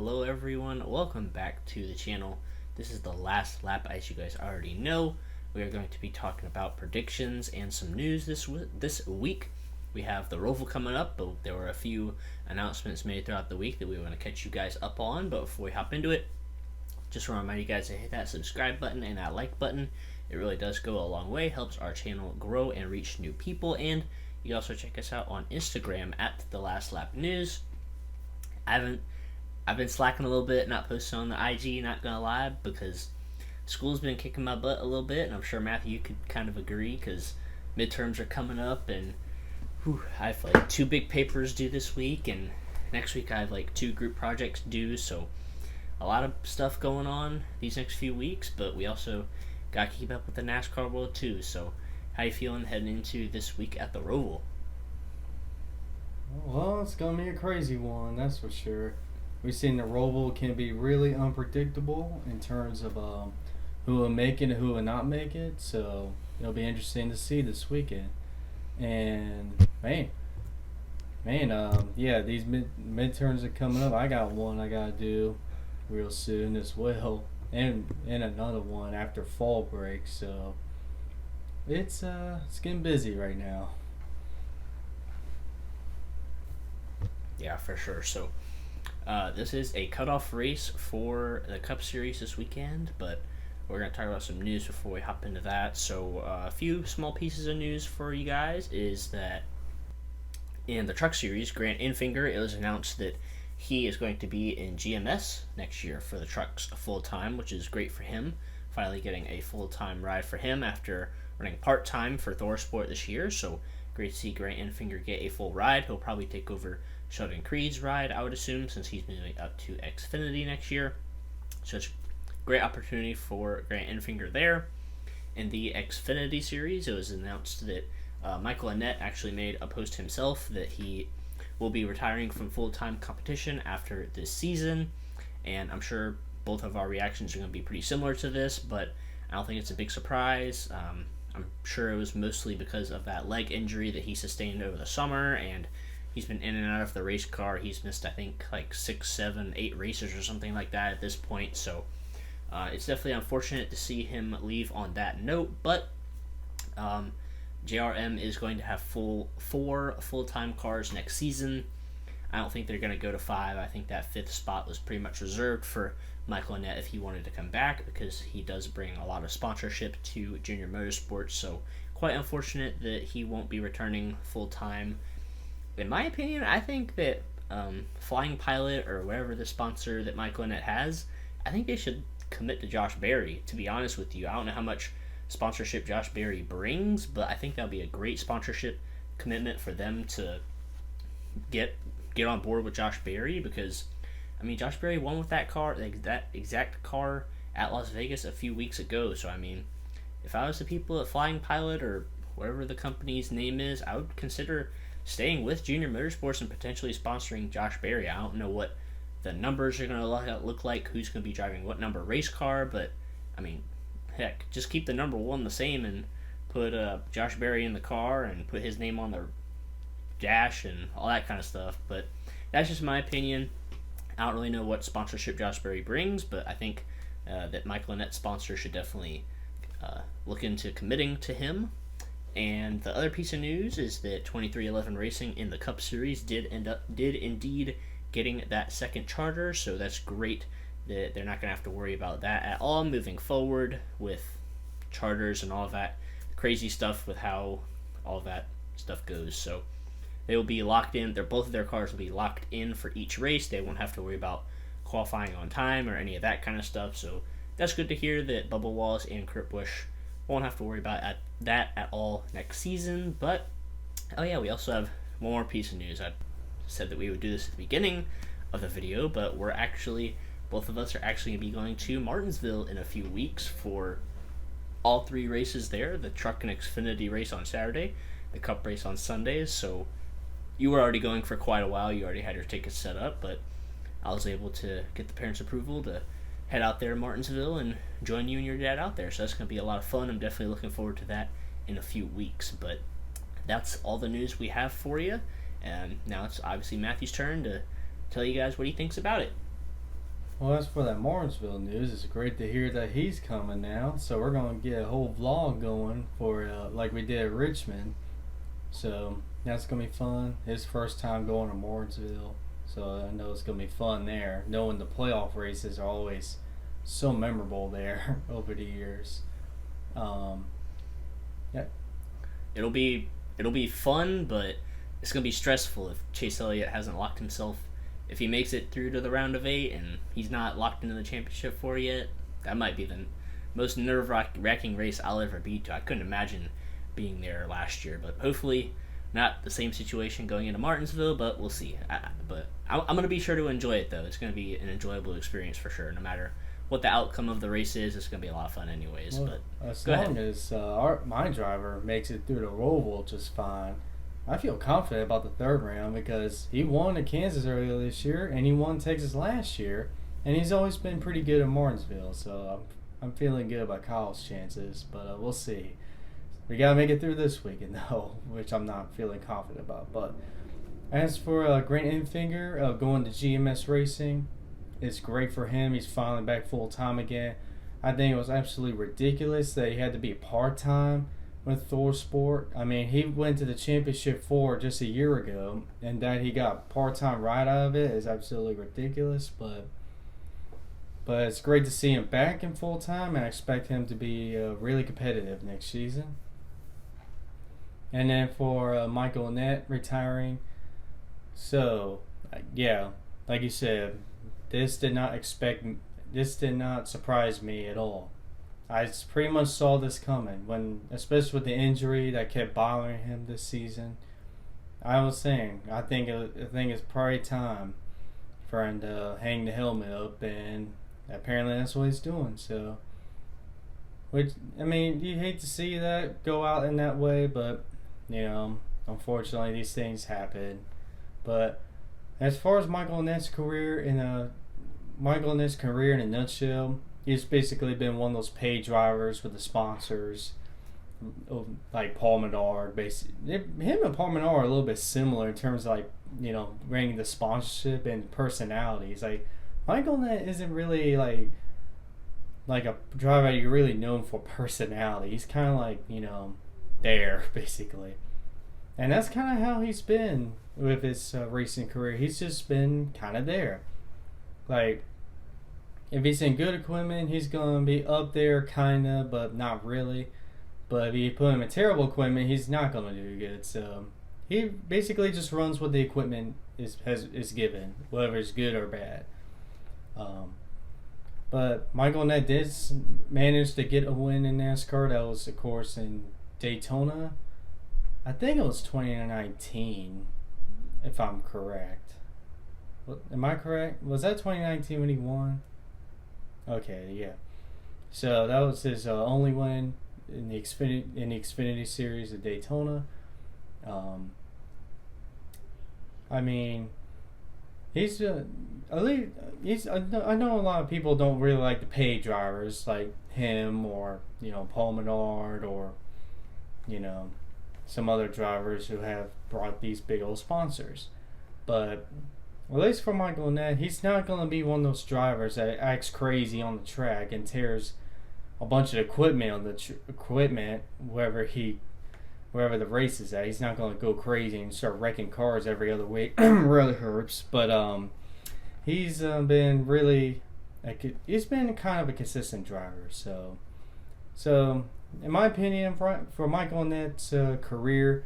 Hello everyone, welcome back to the channel. This is the last lap, as you guys already know. We are going to be talking about predictions and some news this week. We have the Roval coming up, but there were a few announcements made throughout the week that we want to catch you guys up on. But before we hop into it, just want to remind you guys to hit that subscribe button and that like button. It really does go a long way, helps our channel grow and reach new people. And you can also check us out on Instagram at The Last Lap News. I've been slacking a little bit, not posting on the IG, not gonna lie, because school's been kicking my butt a little bit, and I'm sure Matthew, you could kind of agree, because midterms are coming up, and I have like 2 big papers due this week, and next week I have like 2 group projects due, so a lot of stuff going on these next few weeks, but we also gotta keep up with the NASCAR world too. So how you feeling heading into this week at the Roval? Well, it's going to be a crazy one, that's for sure. We've seen the Roval can be really unpredictable in terms of who will make it and who will not make it. So it'll be interesting to see this weekend. And yeah, these midterms are coming up. I got one I gotta do real soon as well, and another one after fall break. So it's getting busy right now. Yeah, for sure. So this is a cutoff race for the Cup Series this weekend, but we're going to talk about some news before we hop into that. So a few small pieces of news for you guys is that in the Truck Series, Grant Enfinger, it was announced that he is going to be in GMS next year for the trucks full-time, which is great for him. Finally getting a full-time ride for him after running part-time for ThorSport this year. So great to see Grant Enfinger get a full ride. He'll probably take over Sheldon Creed's ride, I would assume, since he's moving up to Xfinity next year. So it's a great opportunity for Grant Enfinger there. In the Xfinity Series, it was announced that Michael Annett actually made a post himself that he will be retiring from full-time competition after this season. And I'm sure both of our reactions are going to be pretty similar to this, but I don't think it's a big surprise. I'm sure it was mostly because of that leg injury that he sustained over the summer, and he's been in and out of the race car. He's missed, I think, like 6, 7, 8 races or something like that at this point. So it's definitely unfortunate to see him leave on that note. But JRM is going to have 4 full-time cars next season. I don't think they're going to go to 5. I think that 5th spot was pretty much reserved for Michael Annett if he wanted to come back, because he does bring a lot of sponsorship to Junior Motorsports. So quite unfortunate that he won't be returning full-time. In my opinion, I think that Flying Pilot or whatever the sponsor that Michael Annett has, I think they should commit to Josh Berry, to be honest with you. I don't know how much sponsorship Josh Berry brings, but I think that would be a great sponsorship commitment for them to get on board with Josh Berry, because, I mean, Josh Berry won with that car, that exact car at Las Vegas a few weeks ago. So, I mean, if I was the people at Flying Pilot or whatever the company's name is, I would consider staying with Junior Motorsports and potentially sponsoring Josh Berry. I don't know what the numbers are going to look like, who's going to be driving what number race car, but, I mean, heck, just keep the number 1 the same and put Josh Berry in the car and put his name on the dash and all that kind of stuff. But that's just my opinion. I don't really know what sponsorship Josh Berry brings, but I think that Michael Annett sponsor should definitely look into committing to him. And the other piece of news is that 2311 Racing in the Cup Series did indeed getting that second charter, so that's great that they're not going to have to worry about that at all moving forward with charters and all of that crazy stuff with how all that stuff goes. So they will be locked in. Both of their cars will be locked in for each race. They won't have to worry about qualifying on time or any of that kind of stuff. So that's good to hear that Bubba Wallace and Kurt Busch won't have to worry about that at all next season. But oh yeah, we also have one more piece of news. I said that we would do this at the beginning of the video, but both of us are actually going to be going to Martinsville in a few weeks for all 3 races there: the Truck and Xfinity race on Saturday, the Cup race on Sundays. So you were already going for quite a while. You already had your tickets set up, but I was able to get the parents' approval to head out there to Martinsville and join you and your dad out there. So that's going to be a lot of fun. I'm definitely looking forward to that in a few weeks. But that's all the news we have for you. And now it's obviously Matthew's turn to tell you guys what he thinks about it. Well, as for that Martinsville news, it's great to hear that he's coming now. So we're gonna get a whole vlog going for like we did at Richmond. So that's gonna be fun. His first time going to Martinsville, so I know it's gonna be fun there. Knowing the playoff races are always so memorable there over the years. Yeah. It'll be fun, but it's gonna be stressful if Chase Elliott hasn't locked himself. If he makes it through to the round of 8 and he's not locked into the championship 4 yet, that might be the most nerve-wracking race I'll ever be to. I couldn't imagine being there last year, but hopefully not the same situation going into Martinsville, but we'll see. But I'm going to be sure to enjoy it, though. It's going to be an enjoyable experience for sure. No matter what the outcome of the race is, it's going to be a lot of fun anyways. Well, but as go long ahead. as my driver makes it through the Roval just fine, I feel confident about the third round because he won at Kansas earlier this year and he won Texas last year, and he's always been pretty good at Martinsville. So I'm feeling good about Kyle's chances, but we'll see. We gotta make it through this weekend though, which I'm not feeling confident about. But as for Grant Enfinger going to GMS Racing, it's great for him. He's finally back full time again. I think it was absolutely ridiculous that he had to be part time with Thor Sport. I mean, he went to the championship 4 just a year ago, and that he got part time right out of it is absolutely ridiculous. But it's great to see him back in full time, and I expect him to be really competitive next season. And then for Michael Annett retiring, so yeah, like you said, this did not surprise me at all. I pretty much saw this coming especially with the injury that kept bothering him this season. I was saying, I think it's probably time for him to hang the helmet up, and apparently that's what he's doing. So, which I mean, you hate to see that go out in that way, but unfortunately, these things happen. But as far as Michael Annett's career in a nutshell, he's basically been one of those paid drivers with the sponsors, like Paul Menard. Him and Paul Menard are a little bit similar in terms of bringing the sponsorship and personalities. Like Michael Annett isn't really like a driver you're really known for personality. He's kind of like there basically, and that's kind of how he's been with his racing career. He's just been kind of there, like. If he's in good equipment, he's going to be up there, kind of, but not really. But if you put him in terrible equipment, he's not going to do good. So he basically just runs what the equipment is given, whether it's good or bad. But Michael Annett did manage to get a win in NASCAR. That was, of course, in Daytona. I think it was 2019, if I'm correct. Am I correct? Was that 2019 when he won? Okay, yeah. So that was his only win in the Xfinity Series at Daytona. I mean, he's at least I know a lot of people don't really like the paid drivers like him or Paul Menard or some other drivers who have brought these big old sponsors, but. Well, at least for Michael Annett, he's not going to be one of those drivers that acts crazy on the track and tears a bunch of equipment on the equipment wherever the race is at. He's not going to go crazy and start wrecking cars every other week. Really hurts, but he's been kind of a consistent driver. So in my opinion, for Michael Annett's career,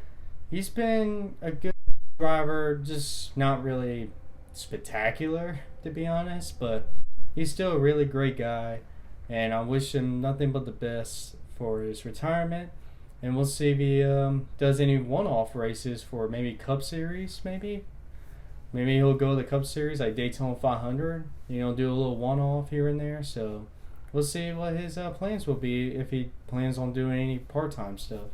he's been a good driver, just not really spectacular to be honest, but he's still a really great guy, and I wish him nothing but the best for his retirement. And we'll see if he does any one-off races for maybe Cup Series. Maybe he'll go to the Cup Series like Daytona 500, do a little one-off here and there. So we'll see what his plans will be, if he plans on doing any part-time stuff.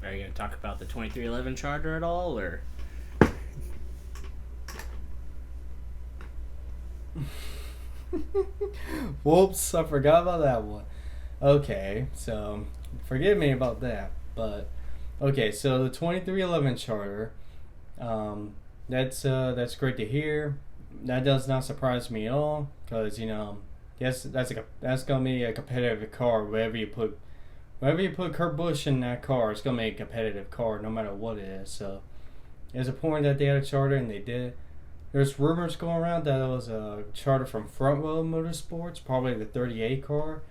Are you going to talk about the 2311 Charger at all, or? Whoops, I forgot about that one. Okay, so forgive me about that, but Okay, so the 2311 charter, that's great to hear. That does not surprise me at all because yes, that's gonna be a competitive car. Wherever you put Kurt Busch in that car, it's gonna be a competitive car no matter what it is. So it's important that they had a charter and they did. There's rumors going around that it was a charter from Front Row Motorsports, probably the 38 car,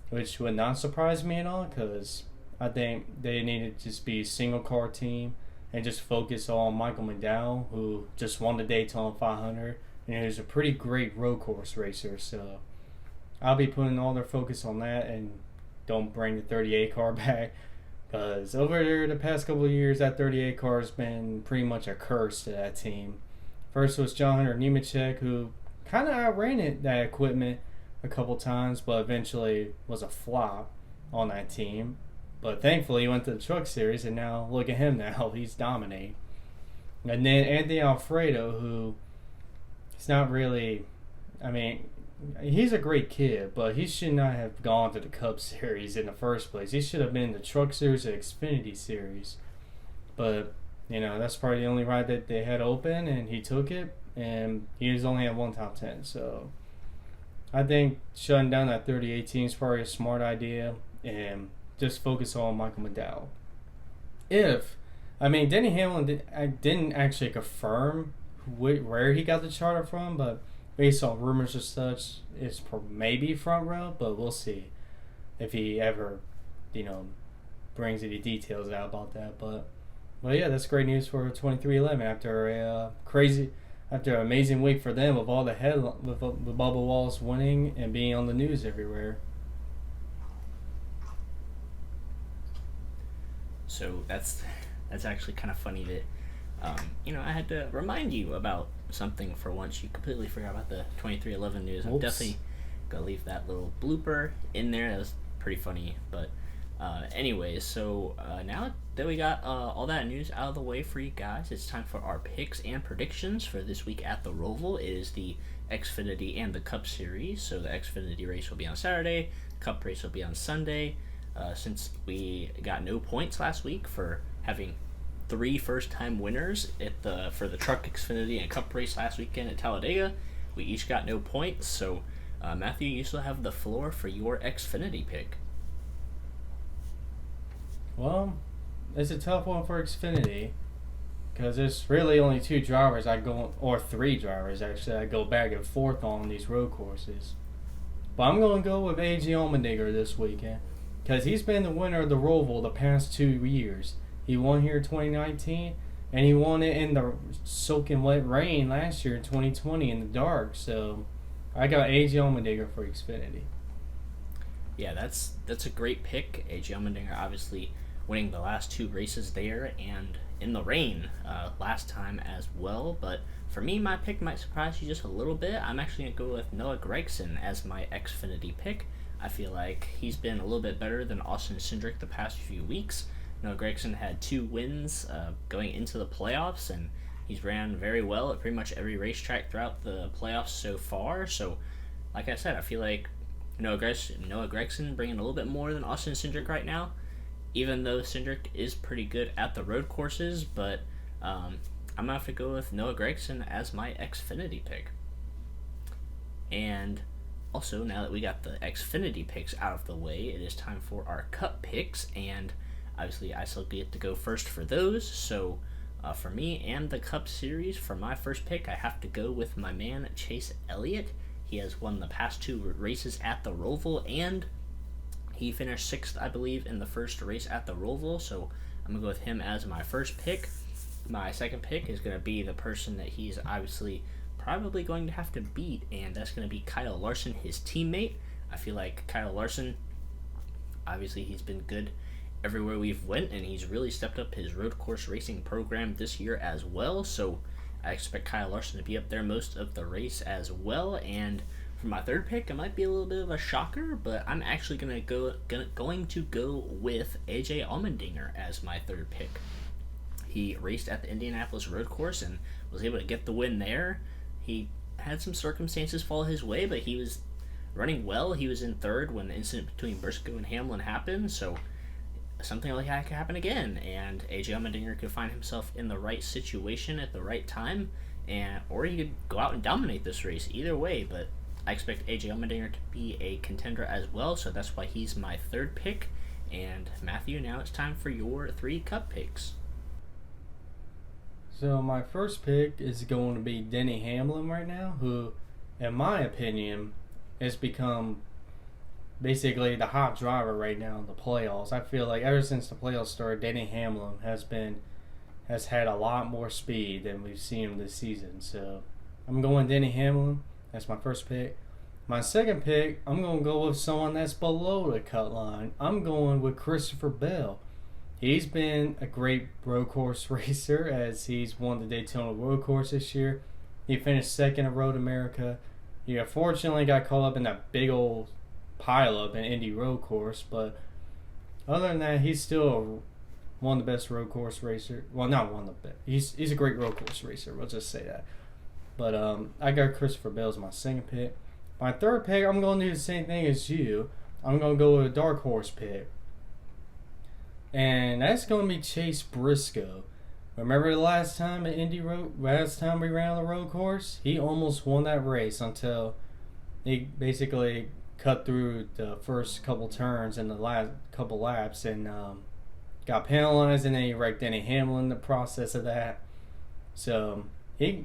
which would not surprise me at all because I think they need to just be a single car team and just focus on Michael McDowell, who just won the Daytona 500 and he's a pretty great road course racer. So I'll be putting all their focus on that and don't bring the 38 car back because over there the past couple of years that 38 car has been pretty much a curse to that team. First was John Hunter Nemechek, who kind of outran that equipment a couple times, but eventually was a flop on that team. But thankfully, he went to the Truck Series, and now look at him now. He's dominating. And then Anthony Alfredo, who he's not really, I mean, he's a great kid, but he should not have gone to the Cup Series in the first place. He should have been in the Truck Series or Xfinity Series. But that's probably the only ride that they had open, and he took it, and he was only at one top 10. So I think shutting down that 3018 is probably a smart idea, and just focus on Michael McDowell. Denny Hamlin didn't actually confirm where he got the charter from, but based on rumors and such, it's maybe Front Row, but we'll see if he ever, brings any details out about that. But yeah, that's great news for 2311 after an amazing week for them with all the with Bubba Wallace winning and being on the news everywhere. So that's actually kind of funny that I had to remind you about something for once. You completely forgot about the 2311 news. I'm definitely gonna leave that little blooper in there. That was pretty funny. But anyways, so now that we got all that news out of the way for you guys, it's time for our picks and predictions for this week at the Roval. It is the Xfinity and the Cup Series. So the Xfinity race will be on Saturday. The Cup race will be on Sunday. Since we got no points last week for having 3 first-time winners for the Truck Xfinity and Cup race last weekend at Talladega, we each got no points. So, Matthew, you still have the floor for your Xfinity pick. Well, it's a tough one for Xfinity because there's really only 2 drivers or 3 drivers actually I go back and forth on these road courses. But I'm going to go with A.J. Allmendinger this weekend because he's been the winner of the Roval the past 2 years. He won here in 2019, and he won it in the soaking wet rain last year in 2020 in the dark. So I got A.J. Allmendinger for Xfinity. Yeah, that's a great pick. A.J. Almandinger obviously winning the last 2 races there and in the rain last time as well. But for me, my pick might surprise you just a little bit. I'm actually going to go with Noah Gragson as my Xfinity pick. I feel like he's been a little bit better than Austin Cindric the past few weeks. Noah Gragson had 2 wins going into the playoffs, and he's ran very well at pretty much every racetrack throughout the playoffs so far. So, like I said, I feel like Noah Gragson bringing a little bit more than Austin Cindric right now, even though Cindric is pretty good at the road courses. But I'm going to have to go with Noah Gragson as my Xfinity pick. And also, now that we got the Xfinity picks out of the way, it is time for our Cup picks, and obviously I still get to go first for those. So for me and the Cup Series, for my first pick, I have to go with my man Chase Elliott. He has won the past 2 races at the Roval, and he finished 6th, I believe, in the first race at the Roval. So I'm going to go with him as my first pick. My second pick is going to be the person that he's obviously probably going to have to beat, and that's going to be Kyle Larson, his teammate. I feel like Kyle Larson, obviously he's been good everywhere we've went, and he's really stepped up his road course racing program this year as well. So I expect Kyle Larson to be up there most of the race as well. And for my third pick, it might be a little bit of a shocker, but I'm actually going to go with A.J. Allmendinger as my third pick. He raced at the Indianapolis road course and was able to get the win there. He had some circumstances fall his way, but he was running well. He was in third when the incident between Briscoe and Hamlin happened, so something like that could happen again, and AJ Almandinger could find himself in the right situation at the right time, or he could go out and dominate this race. Either way, but I expect AJ Almandinger to be a contender as well, so that's why he's my third pick. And Matthew, now it's time for your 3 Cup picks. So my first pick is going to be Denny Hamlin right now, who, in my opinion, has become basically the hot driver right now in the playoffs. I feel like ever since the playoffs started, Denny Hamlin has had a lot more speed than we've seen him this season. So I'm going Denny Hamlin. That's my first pick. My second pick, I'm going to go with someone that's below the cut line. I'm going with Christopher Bell. He's been a great road course racer as he's won the Daytona Road Course this year. He finished second at Road America. He unfortunately got caught up in that big old pileup in Indy Road Course, but other than that, he's still one of the best road course racer. Well, not one of the best. He's a great road course racer. We'll just say that. But I got Christopher Bell as my second pick. My third pick, I'm going to do the same thing as you. I'm going to go with a dark horse pick. And that's going to be Chase Briscoe. Remember the last time we ran on the road course? He almost won that race until he basically cut through the first couple turns in the last couple laps and got penalized, and then he wrecked Denny Hamlin in the process of that. So he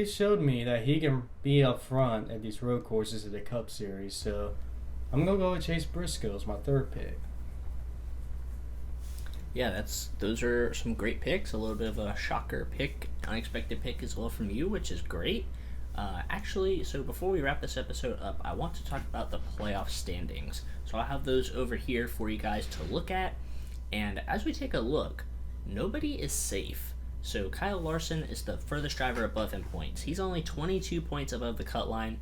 showed me that he can be up front at these road courses of the Cup Series. So I'm going to go with Chase Briscoe as my third pick. Yeah, those are some great picks. A little bit of a shocker pick, unexpected pick as well from you, which is great. Actually, so before we wrap this episode up, I want to talk about the playoff standings. So I have those over here for you guys to look at. And as we take a look, nobody is safe. So Kyle Larson is the furthest driver above in points. He's only 22 points above the cut line.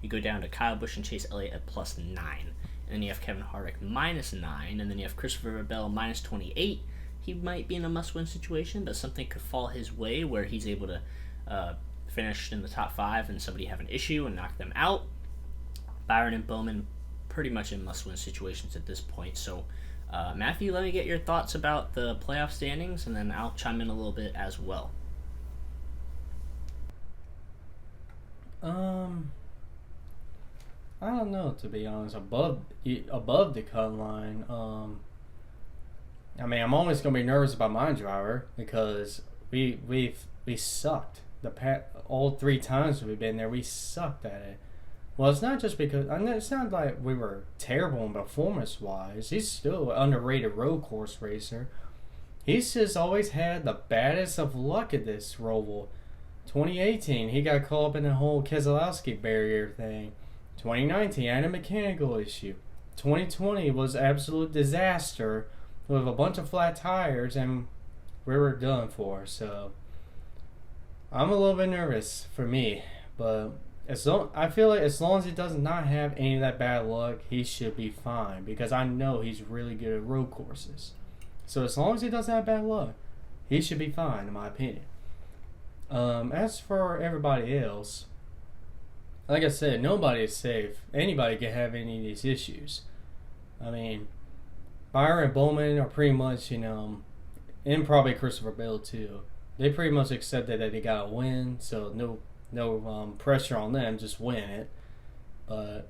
You go down to Kyle Busch and Chase Elliott at +9. And then you have Kevin Harvick -9, and then you have Christopher Bell -28. He might be in a must-win situation, but something could fall his way where he's able to finish in the top 5 and somebody have an issue and knock them out. Byron and Bowman pretty much in must-win situations at this point. So, Matthew, let me get your thoughts about the playoff standings, and then I'll chime in a little bit as well. I don't know, to be honest. Above the cut line, I mean, I'm always gonna be nervous about my driver because we sucked all 3 times we've been there. We sucked at it. Well, it's not just because it's not like we were terrible in performance-wise. He's still an underrated road course racer. He's just always had the baddest of luck at this Roval. 2018, he got caught up in the whole Keselowski barrier thing. 2019, had a mechanical issue. 2020 was absolute disaster with a bunch of flat tires, and we were done for. So I'm a little bit nervous for me, but I feel like as long as he does not have any of that bad luck, he should be fine because I know he's really good at road courses. So as long as he doesn't have bad luck, he should be fine, in my opinion. As for everybody else, like I said, nobody is safe. Anybody can have any of these issues. I mean, Byron and Bowman are pretty much, and probably Christopher Bell too. They pretty much accepted that they got to win, so no pressure on them, just win it. But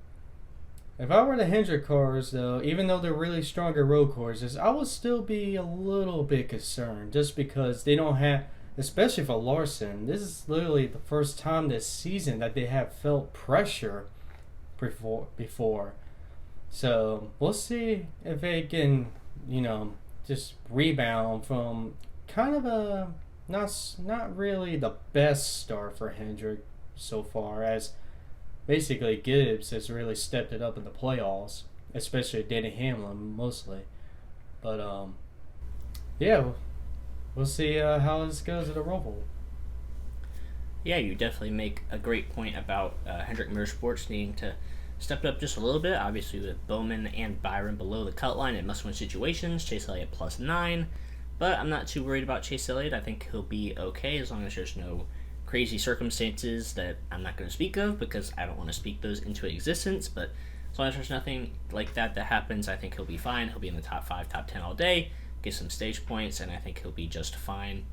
if I were the Hendrick cars, though, even though they're really strong at road courses, I would still be a little bit concerned just because they don't have, especially for Larson, this is literally the first time this season that they have felt pressure before. So we'll see if they can, just rebound from kind of a not really the best start for Hendrick so far, as basically Gibbs has really stepped it up in the playoffs, especially Denny Hamlin mostly. But yeah, we'll see how this goes at the Roval. Yeah, you definitely make a great point about Hendrick Motorsports needing to step it up just a little bit. Obviously, with Bowman and Byron below the cut line in must-win situations, Chase Elliott +9. But I'm not too worried about Chase Elliott. I think he'll be okay as long as there's no crazy circumstances that I'm not going to speak of because I don't want to speak those into existence. But as long as there's nothing like that happens, I think he'll be fine. He'll be in the top 5, top 10 all day, get some stage points, and I think he'll be just fine.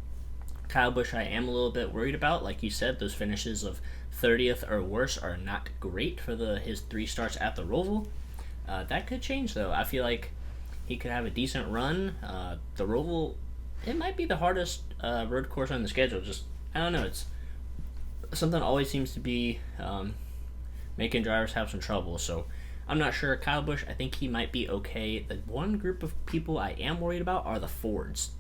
Kyle Busch, I am a little bit worried about. Like you said, those finishes of 30th or worse are not great for his 3 starts at the Roval. That could change, though. I feel like he could have a decent run. The Roval, it might be the hardest road course on the schedule. Just, I don't know. It's something always seems to be making drivers have some trouble. So I'm not sure. Kyle Busch, I think he might be okay. The one group of people I am worried about are the Fords,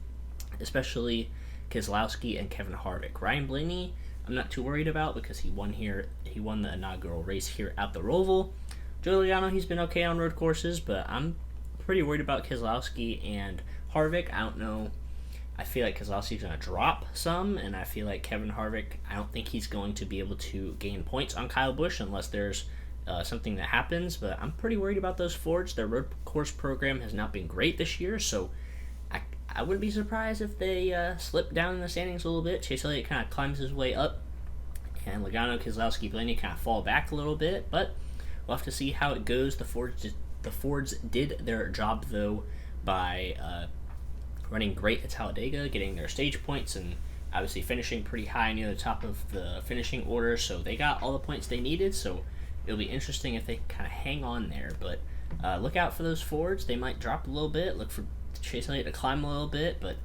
especially Keselowski and Kevin Harvick. Ryan Blaney, I'm not too worried about because he won the inaugural race here at the Roval. Joey Logano, he's been okay on road courses, but I'm pretty worried about Keselowski and Harvick. I don't know. I feel like Keselowski's going to drop some, and I feel like Kevin Harvick, I don't think he's going to be able to gain points on Kyle Busch unless there's something that happens, but I'm pretty worried about those Fords. Their road course program has not been great this year, so I wouldn't be surprised if they slip down in the standings a little bit. Chase Elliott kind of climbs his way up, and Logano, Keselowski, Blaney kind of fall back a little bit, but we'll have to see how it goes. The Fords did their job, though, by running great at Talladega, getting their stage points, and obviously finishing pretty high near the top of the finishing order, so they got all the points they needed, so it'll be interesting if they kind of hang on there, but look out for those Fords. They might drop a little bit. Look for Chase Elliott to climb a little bit, but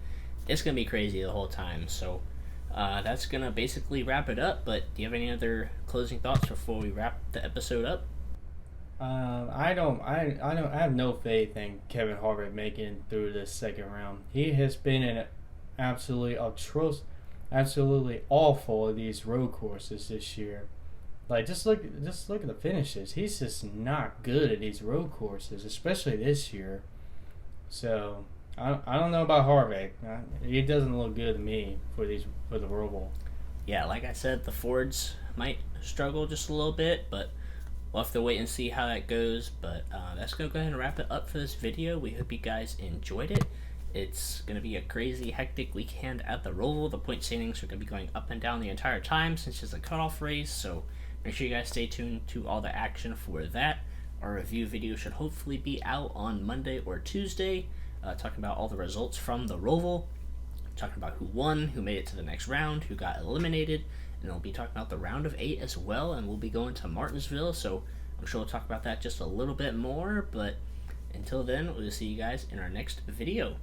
it's going to be crazy the whole time, so that's going to basically wrap it up, but do you have any other closing thoughts before we wrap the episode up? I have no faith in Kevin Harvick making through this second round. He has been an absolutely awful at these road courses this year. Like just look at the finishes. He's just not good at these road courses, especially this year. So I don't know about Harvick. He doesn't look good to me for the Roval. Yeah, like I said, the Fords might struggle just a little bit, but we'll have to wait and see how that goes, but that's going to go ahead and wrap it up for this video. We hope you guys enjoyed it. It's going to be a crazy, hectic weekend at the Roval. The point standings are going to be going up and down the entire time since it's a cutoff race, so make sure you guys stay tuned to all the action for that. Our review video should hopefully be out on Monday or Tuesday, talking about all the results from the Roval, talking about who won, who made it to the next round, who got eliminated, and we'll be talking about the round of 8 as well, and we'll be going to Martinsville, so I'm sure we'll talk about that just a little bit more, but until then, we'll see you guys in our next video.